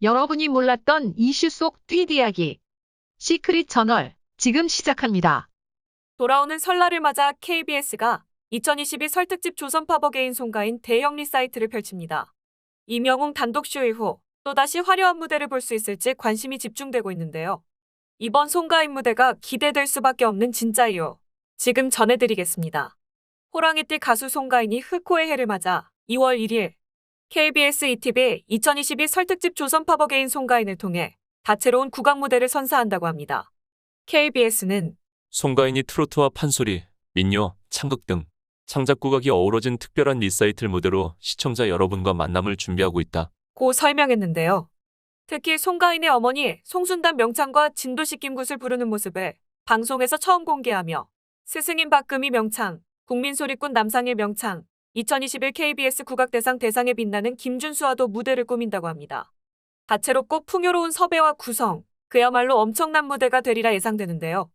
여러분이 몰랐던 이슈 속 뒷이야기. 시크릿 저널, 지금 시작합니다. 돌아오는 설날을 맞아 KBS가 2022 설 특집 조선 파버게인 송가인 대형 리사이트를 펼칩니다. 이명웅 단독쇼 이후 또다시 화려한 무대를 볼 수 있을지 관심이 집중되고 있는데요. 이번 송가인 무대가 기대될 수밖에 없는 진짜 이유, 지금 전해드리겠습니다. 호랑이띠 가수 송가인이 흑호의 해를 맞아 2월 1일 KBS ETV 2022 설 특집 조선 파버게인 송가인을 통해 다채로운 국악 무대를 선사한다고 합니다. KBS는 송가인이 트로트와 판소리, 민요, 창극 등 창작 국악이 어우러진 특별한 리사이틀 무대로 시청자 여러분과 만남을 준비하고 있다. 고 설명했는데요. 특히 송가인의 어머니 송순단 명창과 진도식 김굿을 부르는 모습을 방송에서 처음 공개하며 스승인 박금희 명창, 국민소리꾼 남상일 명창, 2021 KBS 국악대상 대상에 빛나는 김준수와도 무대를 꾸민다고 합니다. 다채롭고 풍요로운 섭외와 구성, 그야말로 엄청난 무대가 되리라 예상되는데요.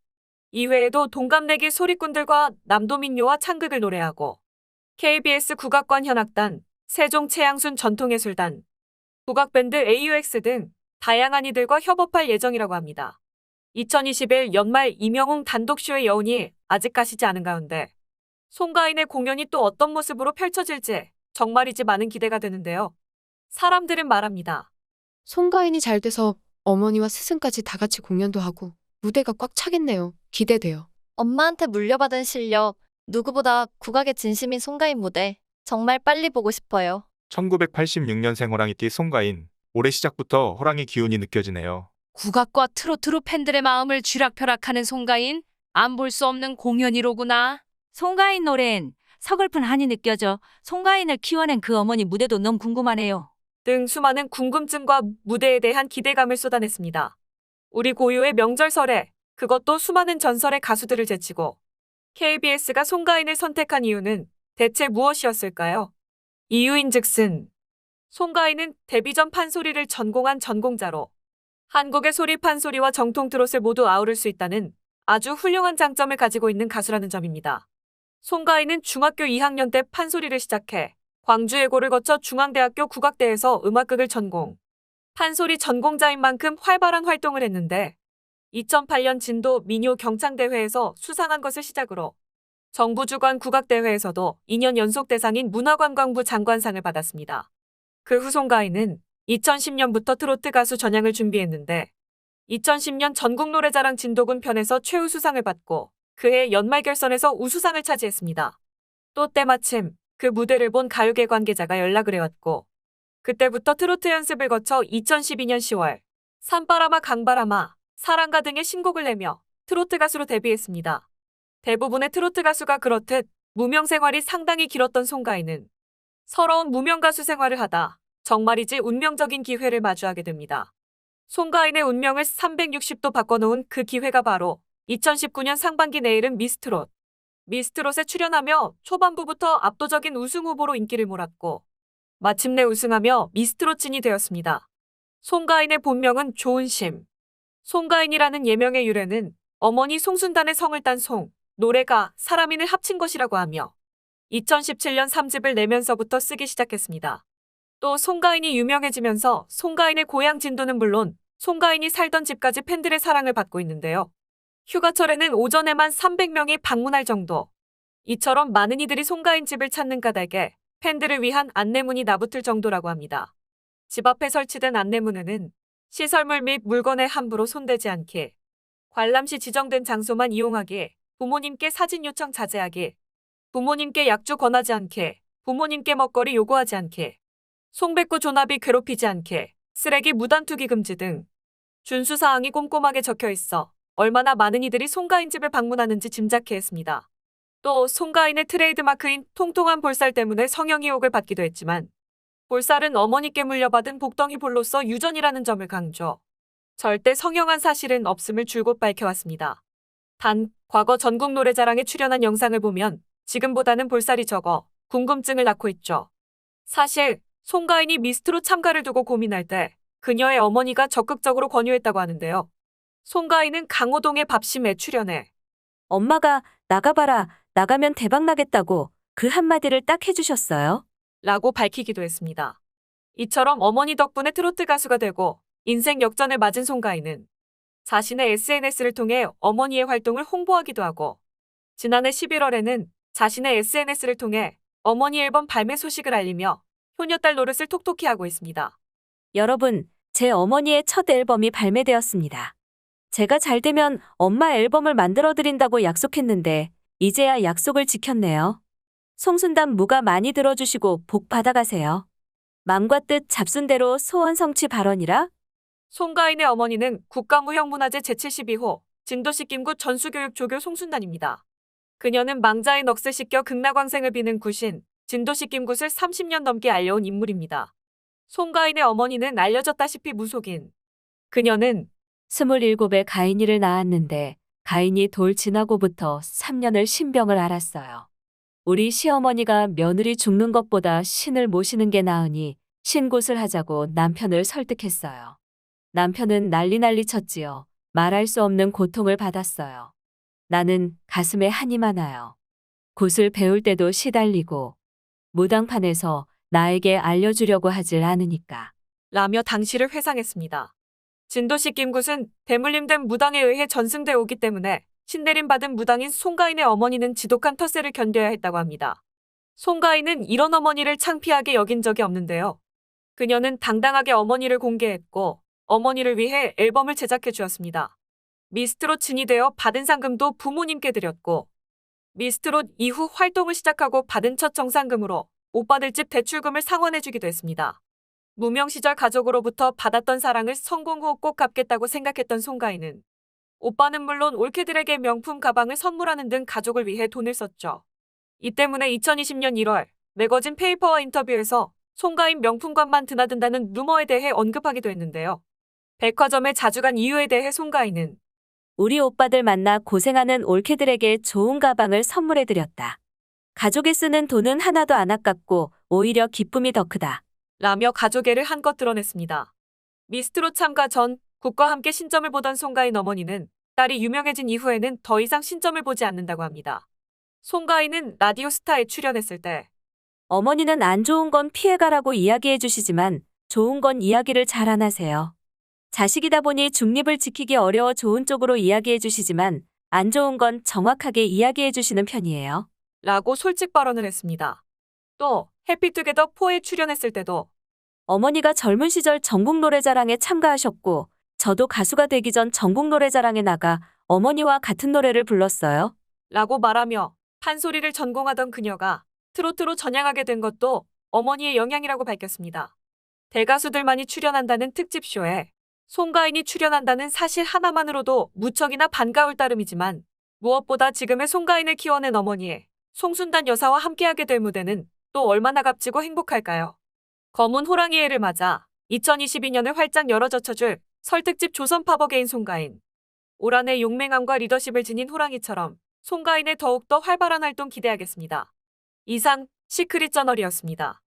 이외에도 동갑내기 소리꾼들과 남도민요와 창극을 노래하고 KBS 국악관 현악단, 세종 최양순 전통예술단, 국악밴드 AUX 등 다양한 이들과 협업할 예정이라고 합니다. 2021 연말 이명웅 단독쇼의 여운이 아직 가시지 않은 가운데 송가인의 공연이 또 어떤 모습으로 펼쳐질지 정말이지 많은 기대가 되는데요. 사람들은 말합니다. 송가인이 잘 돼서 어머니와 스승까지 다 같이 공연도 하고 무대가 꽉 차겠네요. 기대돼요. 엄마한테 물려받은 실력, 누구보다 국악의 진심인 송가인 무대, 정말 빨리 보고 싶어요. 1986년생 호랑이띠 송가인. 올해 시작부터 호랑이 기운이 느껴지네요. 국악과 트로트로 팬들의 마음을 쥐락펴락하는 송가인, 안 볼 수 없는 공연이로구나. 송가인 노래엔 서글픈 한이 느껴져 송가인을 키워낸 그 어머니 무대도 너무 궁금하네요. 등 수많은 궁금증과 무대에 대한 기대감을 쏟아냈습니다. 우리 고유의 명절설에 그것도 수많은 전설의 가수들을 제치고 KBS가 송가인을 선택한 이유는 대체 무엇이었을까요? 이유인즉슨 송가인은 데뷔 전 판소리를 전공한 전공자로 한국의 소리 판소리와 정통 트롯을 모두 아우를 수 있다는 아주 훌륭한 장점을 가지고 있는 가수라는 점입니다. 송가인은 중학교 2학년 때 판소리를 시작해 광주예고를 거쳐 중앙대학교 국악대에서 음악극을 전공, 판소리 전공자인 만큼 활발한 활동을 했는데 2008년 진도 민요 경창대회에서 수상한 것을 시작으로 정부 주관 국악대회에서도 2년 연속 대상인 문화관광부 장관상을 받았습니다. 그 후 송가인은 2010년부터 트로트 가수 전향을 준비했는데 2010년 전국노래자랑 진도군 편에서 최우수상을 받고 그해 연말 결선에서 우수상을 차지했습니다. 또 때마침 그 무대를 본 가요계 관계자가 연락을 해왔고 그때부터 트로트 연습을 거쳐 2012년 10월 산바람아 강바람아 사랑가 등의 신곡을 내며 트로트 가수로 데뷔했습니다. 대부분의 트로트 가수가 그렇듯 무명 생활이 상당히 길었던 송가인은 서러운 무명 가수 생활을 하다 정말이지 운명적인 기회를 마주하게 됩니다. 송가인의 운명을 360도 바꿔놓은 그 기회가 바로 2019년 상반기 내일은 미스트롯. 미스트롯에 출연하며 초반부부터 압도적인 우승 후보로 인기를 몰았고 마침내 우승하며 미스트롯진이 되었습니다. 송가인의 본명은 조은심. 송가인이라는 예명의 유래는 어머니 송순단의 성을 딴 송, 노래가 사람인을 합친 것이라고 하며 2017년 3집을 내면서부터 쓰기 시작했습니다. 또 송가인이 유명해지면서 송가인의 고향 진도는 물론 송가인이 살던 집까지 팬들의 사랑을 받고 있는데요. 휴가철에는 오전에만 300명이 방문할 정도. 이처럼 많은 이들이 송가인 집을 찾는 까닭에 팬들을 위한 안내문이 나붙을 정도라고 합니다. 집 앞에 설치된 안내문에는 시설물 및 물건에 함부로 손대지 않기, 관람 시 지정된 장소만 이용하기, 부모님께 사진 요청 자제하기, 부모님께 약주 권하지 않기, 부모님께 먹거리 요구하지 않기, 송백구 존합이 괴롭히지 않기, 쓰레기 무단 투기 금지 등 준수사항이 꼼꼼하게 적혀 있어 얼마나 많은 이들이 송가인 집을 방문하는지 짐작해 했습니다. 또 송가인의 트레이드마크인 통통한 볼살 때문에 성형 의혹을 받기도 했지만 볼살은 어머니께 물려받은 복덩이 볼로서 유전이라는 점을 강조. 절대 성형한 사실은 없음을 줄곧 밝혀왔습니다. 단, 과거 전국 노래자랑에 출연한 영상을 보면 지금보다는 볼살이 적어 궁금증을 낳고 있죠. 사실 송가인이 미스트롯 참가를 두고 고민할 때 그녀의 어머니가 적극적으로 권유했다고 하는데요. 송가인은 강호동의 밥심에 출연해 엄마가 나가봐라, 나가면 대박 나겠다고 그 한마디를 딱 해주셨어요. 라고 밝히기도 했습니다. 이처럼 어머니 덕분에 트로트 가수가 되고 인생 역전을 맞은 송가인은 자신의 SNS를 통해 어머니의 활동을 홍보하기도 하고 지난해 11월에는 자신의 SNS를 통해 어머니 앨범 발매 소식을 알리며 효녀딸 노릇을 톡톡히 하고 있습니다. 여러분, 제 어머니의 첫 앨범이 발매되었습니다. 제가 잘 되면 엄마 앨범을 만들어 드린다고 약속했는데 이제야 약속을 지켰네요. 송순담 무가 많이 들어주시고 복 받아가세요. 맘과 뜻 잡순대로 소원 성취 발언이라. 송가인의 어머니는 국가무형문화재 제72호 진도시 김구 전수교육 조교 송순단입니다. 그녀는 망자의 넋을 씻겨 극락왕생을 비는 구신 진도시 김굿을 30년 넘게 알려온 인물입니다. 송가인의 어머니는 알려졌다시피 무속인. 그녀는 27에 가인이를 낳았는데 가인이 돌 지나고부터 3년을 신병을 앓았어요. 우리 시어머니가 며느리 죽는 것보다 신을 모시는 게 나으니 신굿을 하자고 남편을 설득했어요. 남편은 난리 쳤지요. 말할 수 없는 고통을 받았어요. 나는 가슴에 한이 많아요. 굿을 배울 때도 시달리고 무당판에서 나에게 알려주려고 하질 않으니까. 라며 당시를 회상했습니다. 진도시 김굿은 대물림된 무당에 의해 전승돼 오기 때문에 신내림 받은 무당인 송가인의 어머니는 지독한 텃세를 견뎌야 했다고 합니다. 송가인은 이런 어머니를 창피하게 여긴 적이 없는데요. 그녀는 당당하게 어머니를 공개했고 어머니를 위해 앨범을 제작해 주었습니다. 미스트롯 진이 되어 받은 상금도 부모님께 드렸고 미스트롯 이후 활동을 시작하고 받은 첫 정상금으로 오빠들 집 대출금을 상환해주기도 했습니다. 무명 시절 가족으로부터 받았던 사랑을 성공 후 꼭 갚겠다고 생각했던 송가인은 오빠는 물론 올케들에게 명품 가방을 선물하는 등 가족을 위해 돈을 썼죠. 이 때문에 2020년 1월 매거진 페이퍼와 인터뷰에서 송가인 명품관만 드나든다는 루머에 대해 언급하기도 했는데요. 백화점에 자주 간 이유에 대해 송가인은 우리 오빠들 만나 고생하는 올케들에게 좋은 가방을 선물해드렸다. 가족이 쓰는 돈은 하나도 안 아깝고 오히려 기쁨이 더 크다. 라며 가족애를 한껏 드러냈습니다. 미스트롯 참가 전 국과 함께 신점을 보던 송가인 어머니는 딸이 유명해진 이후에는 더 이상 신점을 보지 않는다고 합니다. 송가인은 라디오스타에 출연했을 때 어머니는 안 좋은 건 피해가라고 이야기해 주시지만 좋은 건 이야기를 잘 안 하세요. 자식이다 보니 중립을 지키기 어려워 좋은 쪽으로 이야기해 주시지만 안 좋은 건 정확하게 이야기해 주시는 편이에요. 라고 솔직 발언을 했습니다. 또 해피투게더 4에 출연했을 때도 어머니가 젊은 시절 전국 노래자랑에 참가하셨고 저도 가수가 되기 전 전국 노래자랑에 나가 어머니와 같은 노래를 불렀어요. 라고 말하며 판소리를 전공하던 그녀가 트로트로 전향하게 된 것도 어머니의 영향이라고 밝혔습니다. 대가수들만이 출연한다는 특집쇼에 송가인이 출연한다는 사실 하나만으로도 무척이나 반가울 따름이지만 무엇보다 지금의 송가인을 키워낸 어머니의 송순단 여사와 함께하게 될 무대는 또 얼마나 값지고 행복할까요? 검은 호랑이의 해를 맞아 2022년을 활짝 열어젖혀줄 설특집 조선 팝어게인 송가인. 올 한해 용맹함과 리더십을 지닌 호랑이처럼 송가인의 더욱더 활발한 활동 기대하겠습니다. 이상 시크릿 저널이었습니다.